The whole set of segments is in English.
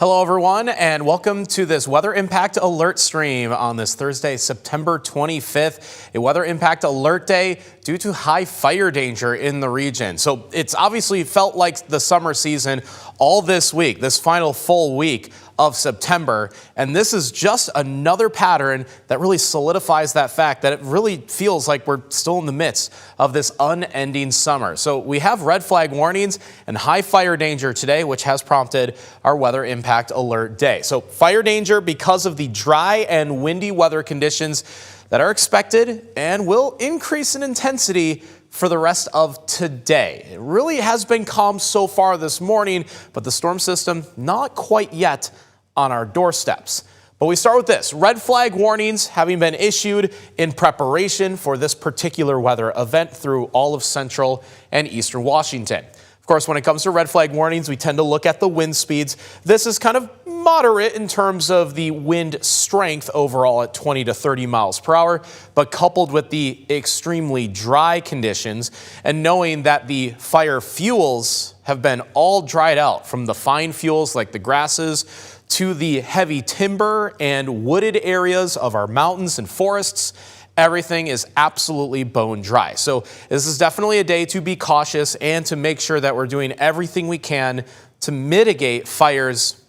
Hello everyone, and welcome to this weather impact alert stream on this Thursday, September 25th, a weather impact alert day due to high fire danger in the region. So it's obviously felt like the summer season all this week, this final full week of September, and this is just another pattern that really solidifies that fact that it really feels like we're still in the midst of this unending summer. So we have red flag warnings and high fire danger today, which has prompted our weather impact alert day. So fire danger because of the dry and windy weather conditions that are expected and will increase in intensity for the rest of today. It really has been calm so far this morning, but the storm system not quite yet on our doorsteps. But we start with this. Red flag warnings having been issued in preparation for this particular weather event through all of central and eastern Washington. Of course, when it comes to red flag warnings, we tend to look at the wind speeds. This is kind of moderate in terms of the wind strength overall at 20 to 30 miles per hour, but coupled with the extremely dry conditions and knowing that the fire fuels have been all dried out, from the fine fuels like the grasses to the heavy timber and wooded areas of our mountains and forests. Everything is absolutely bone dry. So this is definitely a day to be cautious and to make sure that we're doing everything we can to mitigate fires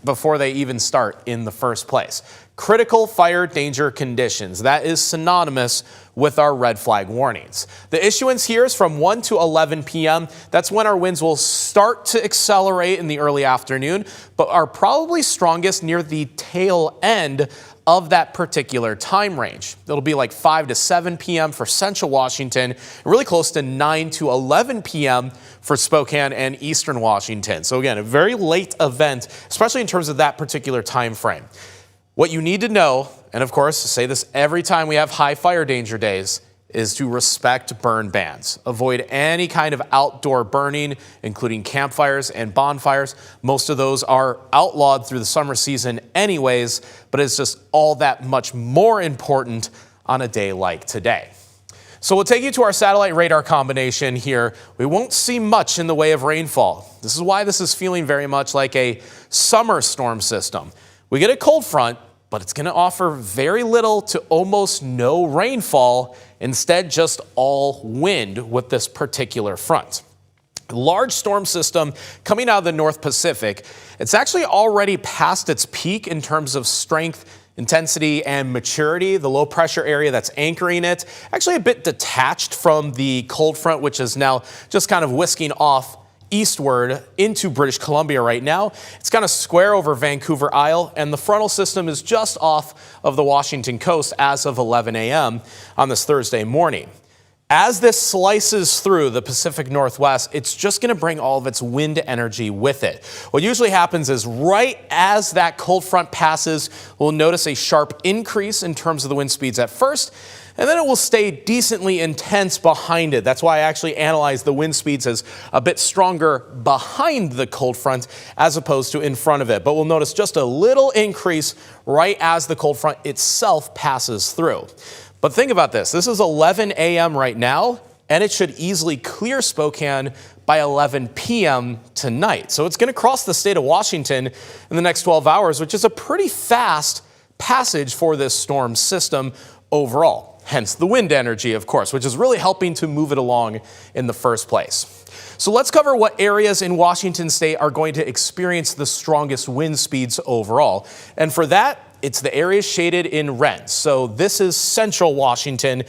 before they even start in the first place. Critical fire danger conditions. That is synonymous with our red flag warnings. The issuance here is from 1 to 11 p.m. That's when our winds will start to accelerate in the early afternoon, but are probably strongest near the tail end of that particular time range. It'll be like 5 to 7 p.m. for central Washington, really close to 9 to 11 p.m. for Spokane and eastern Washington. So again, a very late event, especially in terms of that particular time frame. What you need to know, and of course, say this every time we have high fire danger days, is to respect burn bans. Avoid any kind of outdoor burning, including campfires and bonfires. Most of those are outlawed through the summer season anyways, but it's just all that much more important on a day like today. So we'll take you to our satellite radar combination here. We won't see much in the way of rainfall. This is why this is feeling very much like a summer storm system. We get a cold front, but it's going to offer very little to almost no rainfall, instead just all wind with this particular front. Large storm system coming out of the North Pacific. It's actually already past its peak in terms of strength, intensity, and maturity. The low pressure area that's anchoring it, actually a bit detached from the cold front, which is now just kind of whisking off eastward into British Columbia right now. It's kind of square over Vancouver Isle, and the frontal system is just off of the Washington coast as of 11 a.m. on this Thursday morning. As this slices through the Pacific Northwest, it's just going to bring all of its wind energy with it. What usually happens is right as that cold front passes, we'll notice a sharp increase in terms of the wind speeds at first, and then it will stay decently intense behind it. That's why I actually analyze the wind speeds as a bit stronger behind the cold front as opposed to in front of it. But we'll notice just a little increase right as the cold front itself passes through. But think about this. This is 11 a.m. right now, and it should easily clear Spokane by 11 p.m. tonight. So it's going to cross the state of Washington in the next 12 hours, which is a pretty fast passage for this storm system overall. Hence the wind energy, of course, which is really helping to move it along in the first place. So let's cover what areas in Washington state are going to experience the strongest wind speeds overall. And for that, it's the areas shaded in red. So this is central Washington,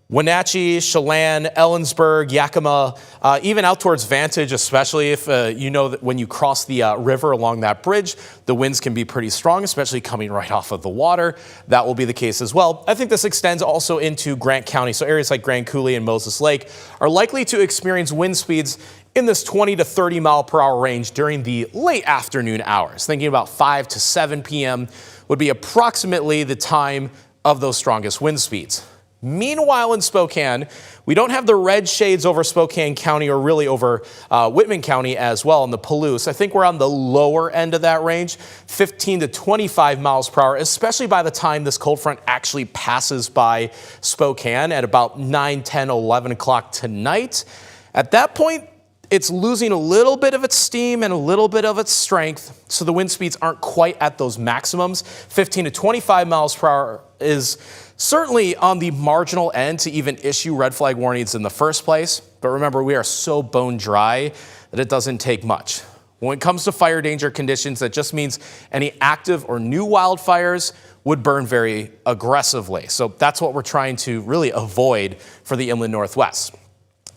Wenatchee, Chelan, Ellensburg, Yakima, even out towards Vantage, especially if you know that when you cross the river along that bridge, the winds can be pretty strong, especially coming right off of the water. That will be the case as well. I think this extends also into Grant County. So areas like Grand Coulee and Moses Lake are likely to experience wind speeds in this 20 to 30 mile per hour range during the late afternoon hours. Thinking about 5 to 7 p.m. would be approximately the time of those strongest wind speeds. Meanwhile, in Spokane, we don't have the red shades over Spokane County or really over Whitman County as well in the Palouse. I think we're on the lower end of that range, 15 to 25 miles per hour, especially by the time this cold front actually passes by Spokane at about 9, 10, 11 o'clock tonight. At that point, It's losing a little bit of its steam and a little bit of its strength, so the wind speeds aren't quite at those maximums. 15 to 25 miles per hour is certainly on the marginal end to even issue red flag warnings in the first place. But remember, we are so bone dry that it doesn't take much. When it comes to fire danger conditions, that just means any active or new wildfires would burn very aggressively. So that's what we're trying to really avoid for the inland Northwest.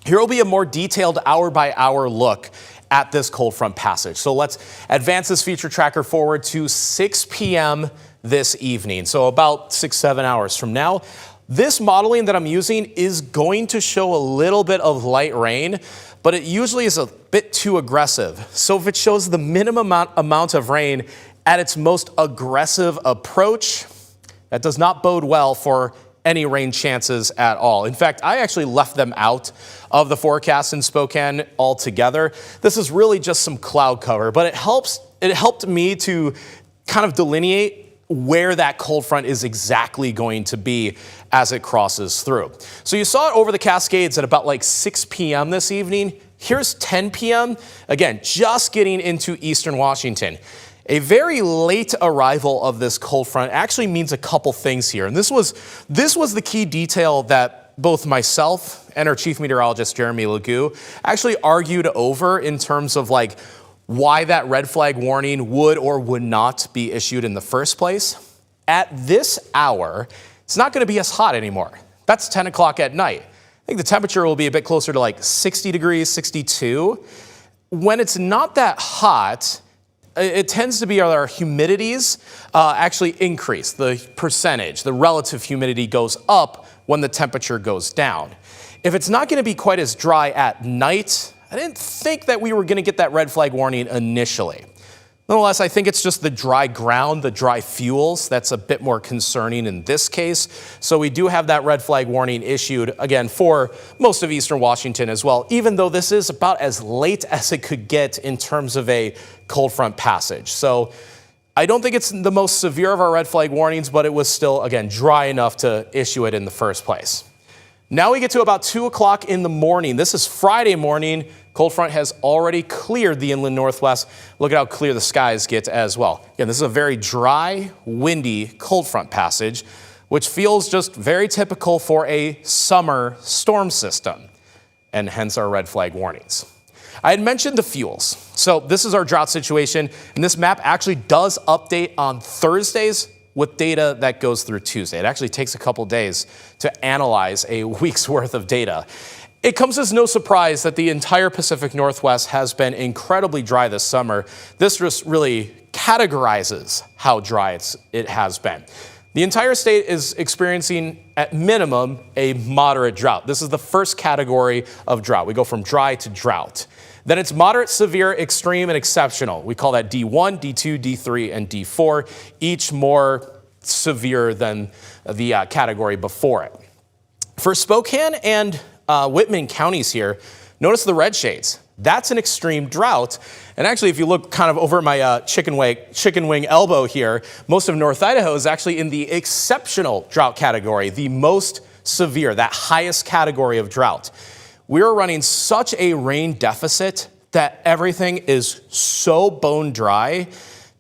Here will be a more detailed hour-by-hour look at this cold front passage. So let's advance this feature tracker forward to 6 p.m. this evening, so about 6-7 hours from now. This modeling that I'm using is going to show a little bit of light rain, but it usually is a bit too aggressive. So if it shows the minimum amount of rain at its most aggressive approach, that does not bode well for any rain chances at all. In fact, I actually left them out of the forecast in Spokane altogether. This is really just some cloud cover, but it helped me to kind of delineate where that cold front is exactly going to be as it crosses through. So you saw it over the Cascades at about like 6 p.m. this evening. Here's 10 p.m. Again, just getting into eastern Washington. A very late arrival of this cold front actually means a couple things here. And this was the key detail that both myself and our chief meteorologist, Jeremy Legoo, actually argued over in terms of like why that red flag warning would or would not be issued in the first place. At this hour, it's not going to be as hot anymore. That's 10 o'clock at night. I think the temperature will be a bit closer to like 60 degrees, 62. When it's not that hot, it tends to be our humidities actually increase. The percentage, the relative humidity goes up when the temperature goes down. If it's not going to be quite as dry at night, I didn't think that we were going to get that red flag warning initially. Nonetheless, I think it's just the dry ground, the dry fuels, that's a bit more concerning in this case. So we do have that red flag warning issued, again, for most of eastern Washington as well, even though this is about as late as it could get in terms of a cold front passage. So I don't think it's the most severe of our red flag warnings, but it was still, again, dry enough to issue it in the first place. Now we get to about 2 o'clock in the morning. This is Friday morning. Cold front has already cleared the inland Northwest. Look at how clear the skies get as well. Again, this is a very dry, windy cold front passage, which feels just very typical for a summer storm system, and hence our red flag warnings. I had mentioned the fuels. So this is our drought situation, and this map actually does update on Thursdays with data that goes through Tuesday. It actually takes a couple days to analyze a week's worth of data. It comes as no surprise that the entire Pacific Northwest has been incredibly dry this summer. This just really categorizes how dry it has been. The entire state is experiencing, at minimum, a moderate drought. This is the first category of drought. We go from dry to drought. Then it's moderate, severe, extreme, and exceptional. We call that D1, D2, D3, and D4, each more severe than the category before it. For Spokane and Whitman counties here, notice the red shades. That's an extreme drought. And actually, if you look kind of over my chicken wing elbow here, most of North Idaho is actually in the exceptional drought category, the most severe, that highest category of drought. We're running such a rain deficit that everything is so bone dry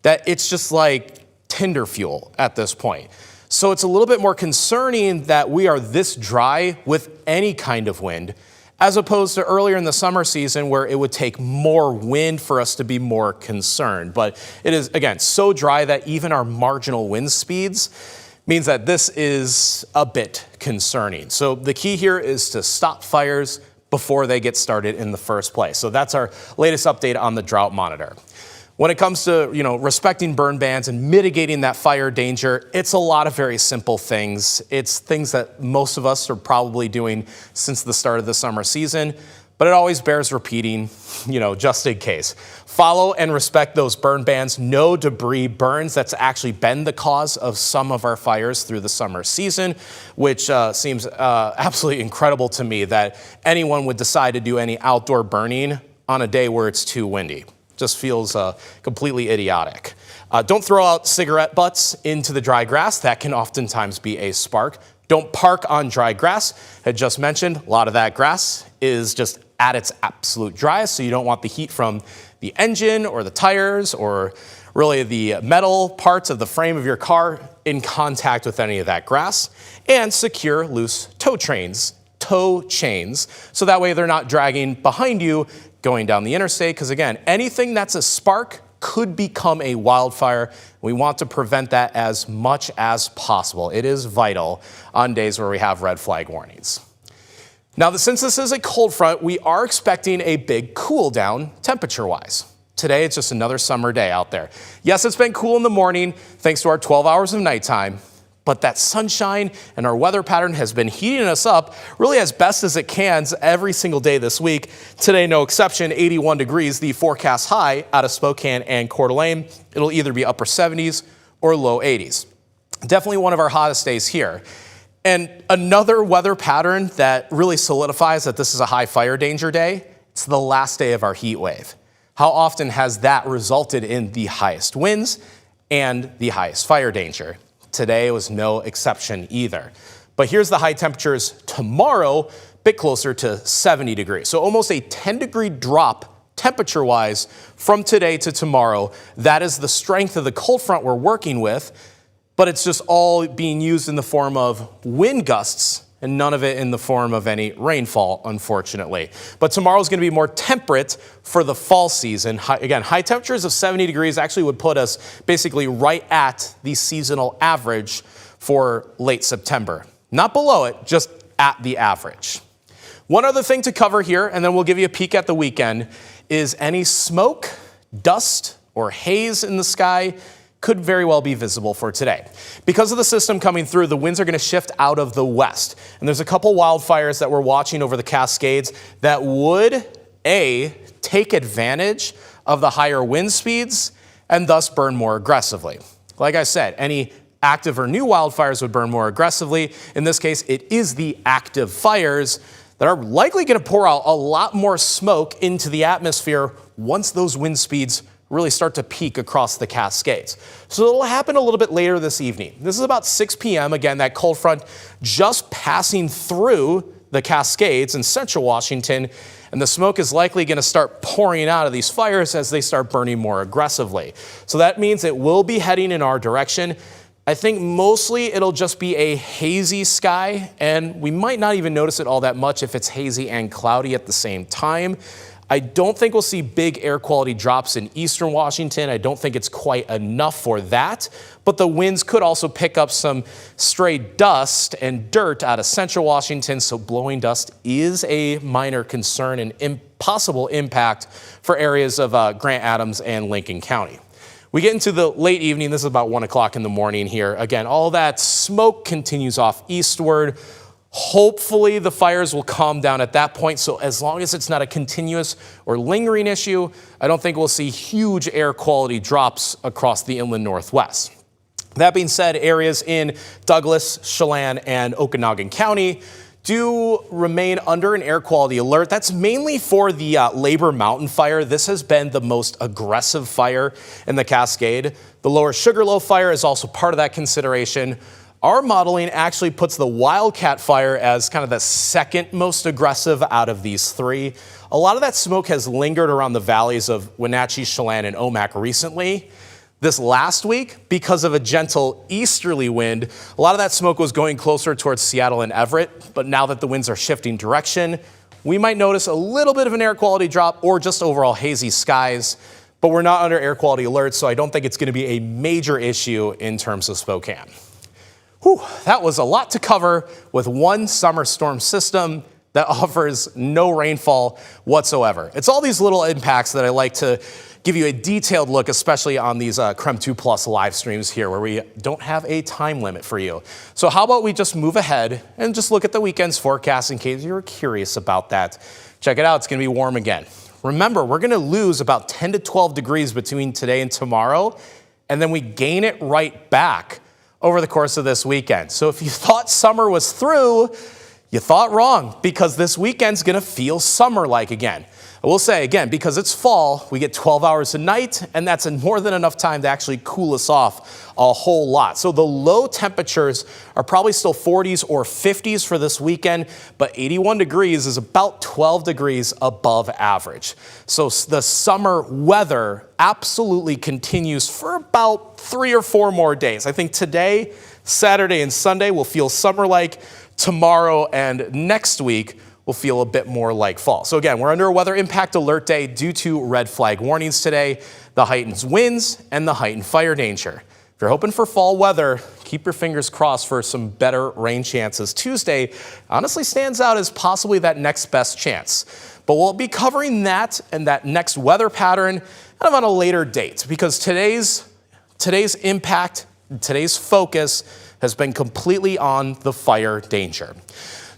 that it's just like tinder fuel at this point. So it's a little bit more concerning that we are this dry with any kind of wind, as opposed to earlier in the summer season where it would take more wind for us to be more concerned. But it is, again, so dry that even our marginal wind speeds means that this is a bit concerning. So the key here is to stop fires before they get started in the first place. So that's our latest update on the drought monitor. When it comes to, respecting burn bans and mitigating that fire danger, it's a lot of very simple things. It's things that most of us are probably doing since the start of the summer season, but it always bears repeating, just in case. Follow and respect those burn bans. No debris burns. That's actually been the cause of some of our fires through the summer season, which seems absolutely incredible to me that anyone would decide to do any outdoor burning on a day where it's too windy. Just feels completely idiotic. Don't throw out cigarette butts into the dry grass. That can oftentimes be a spark. Don't park on dry grass. I just mentioned a lot of that grass is just at its absolute driest, so you don't want the heat from the engine or the tires or really the metal parts of the frame of your car in contact with any of that grass. And secure loose tow chains, so that way they're not dragging behind you going down the interstate, because again, anything that's a spark could become a wildfire. We want to prevent that as much as possible. It is vital on days where we have red flag warnings. Now, since this is a cold front, we are expecting a big cool down temperature-wise. Today, it's just another summer day out there. Yes, it's been cool in the morning thanks to our 12 hours of nighttime, but that sunshine and our weather pattern has been heating us up really as best as it can every single day this week. Today, no exception, 81 degrees, the forecast high out of Spokane and Coeur d'Alene. It'll either be upper 70s or low 80s. Definitely one of our hottest days here. And another weather pattern that really solidifies that this is a high fire danger day, it's the last day of our heat wave. How often has that resulted in the highest winds and the highest fire danger? Today was no exception either. But here's the high temperatures tomorrow, a bit closer to 70 degrees. So almost a 10-degree drop temperature-wise from today to tomorrow. That is the strength of the cold front we're working with. But it's just all being used in the form of wind gusts and none of it in the form of any rainfall, unfortunately. But tomorrow's going to be more temperate for the fall season. Again, high temperatures of 70 degrees actually would put us basically right at the seasonal average for late September. Not below it, just at the average. One other thing to cover here, and then we'll give you a peek at the weekend, is any smoke, dust, or haze in the sky could very well be visible for today. Because of the system coming through, the winds are going to shift out of the west. And there's a couple wildfires that we're watching over the Cascades that would, take advantage of the higher wind speeds and thus burn more aggressively. Like I said, any active or new wildfires would burn more aggressively. In this case, it is the active fires that are likely going to pour out a lot more smoke into the atmosphere once those wind speeds really start to peak across the Cascades. So it'll happen a little bit later this evening. This is about 6 p.m. Again, that cold front just passing through the Cascades in central Washington, and the smoke is likely going to start pouring out of these fires as they start burning more aggressively. So that means it will be heading in our direction. I think mostly it'll just be a hazy sky, and we might not even notice it all that much if it's hazy and cloudy at the same time. I don't think we'll see big air quality drops in eastern Washington. I don't think it's quite enough for that, but the winds could also pick up some stray dust and dirt out of central Washington, so blowing dust is a minor concern and possible impact for areas of Grant Adams and Lincoln County. We get into the late evening. This is about 1 o'clock in the morning here. Again, all that smoke continues off eastward. Hopefully the fires will calm down at that point. So as long as it's not a continuous or lingering issue, I don't think we'll see huge air quality drops across the inland northwest. That being said, areas in Douglas, Chelan, and Okanogan County do remain under an air quality alert. That's mainly for the Labor Mountain fire. This has been the most aggressive fire in the Cascade. The Lower Sugarloaf fire is also part of that consideration. Our modeling actually puts the Wildcat fire as kind of the second most aggressive out of these three. A lot of that smoke has lingered around the valleys of Wenatchee, Chelan, and Omak recently. This last week, because of a gentle easterly wind, a lot of that smoke was going closer towards Seattle and Everett, but now that the winds are shifting direction, we might notice a little bit of an air quality drop or just overall hazy skies, but we're not under air quality alerts, so I don't think it's going to be a major issue in terms of Spokane. Whew, that was a lot to cover with one summer storm system that offers no rainfall whatsoever. It's all these little impacts that I like to give you a detailed look, especially on these KREM 2 Plus live streams here where we don't have a time limit for you. So how about we just move ahead and just look at the weekend's forecast in case you're curious about that. Check it out, it's going to be warm again. Remember, we're going to lose about 10 to 12 degrees between today and tomorrow, and then we gain it right back over the course of this weekend. So if you thought summer was through, You thought wrong, because this weekend's going to feel summer-like again. I will say, again, because it's fall, we get 12 hours a night, and that's more than enough time to actually cool us off a whole lot. So the low temperatures are probably still 40s or 50s for this weekend, but 81 degrees is about 12 degrees above average. So the summer weather absolutely continues for about 3 or 4 more days. I think today, Saturday, and Sunday will feel summer-like. Tomorrow and next week will feel a bit more like fall. So again, we're under a weather impact alert day due to red flag warnings today, the heightened winds and the heightened fire danger. If you're hoping for fall weather, keep your fingers crossed for some better rain chances. Tuesday honestly stands out as possibly that next best chance. But we'll be covering that and that next weather pattern kind of on a later date, because today's impact, today's focus has been completely on the fire danger.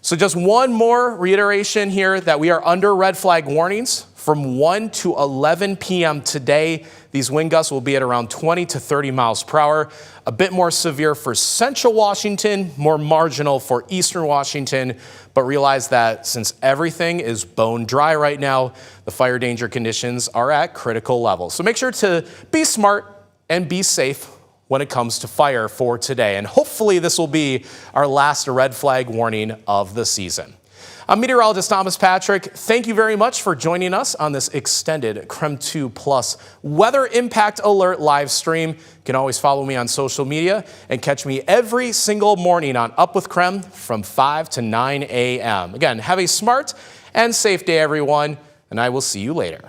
So just one more reiteration here that we are under red flag warnings from 1 to 11 p.m. today. These wind gusts will be at around 20 to 30 miles per hour. A bit more severe for central Washington, more marginal for eastern Washington. But realize that since everything is bone dry right now, the fire danger conditions are at critical levels. So make sure to be smart and be safe when it comes to fire for today. And hopefully this will be our last red flag warning of the season. I'm meteorologist Thomas Patrick. Thank you very much for joining us on this extended KREM 2 Plus Weather Impact Alert live stream. You can always follow me on social media and catch me every single morning on Up with KREM from 5 to 9 a.m. Again, have a smart and safe day, everyone, and I will see you later.